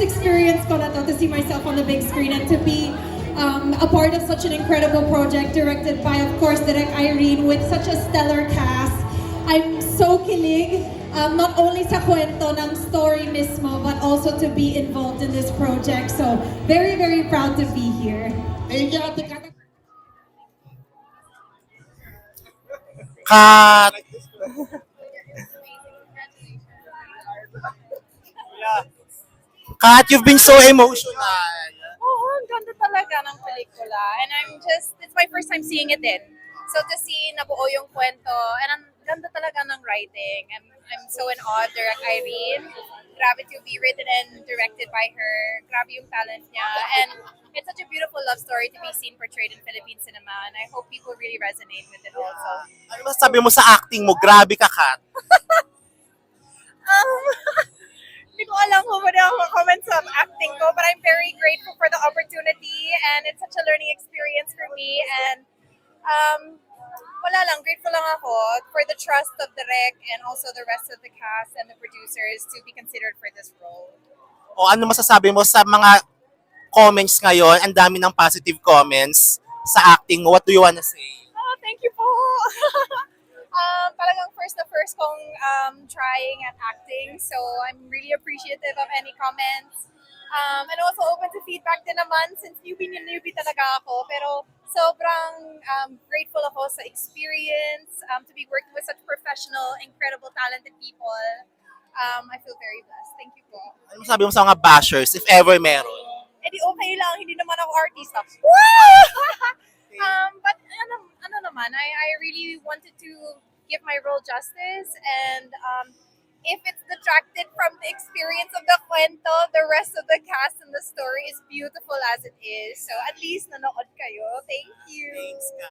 experience ko na to see myself on the big screen and to be a part of such an incredible project directed by, of course, Direk Irene with such a stellar cast. I'm so kilig, not only sa kwento ng story mismo, but also to be involved in this project. So, very, very proud to be here. Thank you, Ate Kat. Kat, Kat, you've been so emotional. Oo, ang ganda talaga ng pelikula. And it's my first time seeing it din. So to see nabuo yung kwento, and ang ganda talaga ng writing. I'm so in awe of Direk Irene. Grabe to be written and directed by her. Grabe yung talent niya. And it's such a beautiful love story to be seen portrayed in Philippine cinema. And I hope people really resonate with it also. Ano masasabi mo sa acting mo? Grabe ka, Kat. Hindi ko alam kung pwede ako comment sa acting ko, but I'm very grateful for the opportunity and it's such a learning experience for me and wala lang, grateful lang ako for the trust of Direk and also the rest of the cast and the producers to be considered for this role. O ano masasabi mo sa mga comments ngayon? Ang dami ng positive comments sa acting mo. What do you wanna say? Oh, thank you po! Talagang first kong trying at acting, so I'm really appreciative of any comments. And also open to feedback din naman since newbie talaga ako. Pero sobrang grateful ako sa experience, to be working with such professional, incredible, talented people. I feel very blessed. Thank you po. Ano masasabi mo sa mga bashers, if ever meron? Eh di okay lang, hindi naman ako artista. But ano naman, I really wanted to give my role justice and if it's detracted from the experience of the kwento, the rest of the cast and the story is beautiful as it is. So at least nanood kayo. Thank you. Thanks, Kat.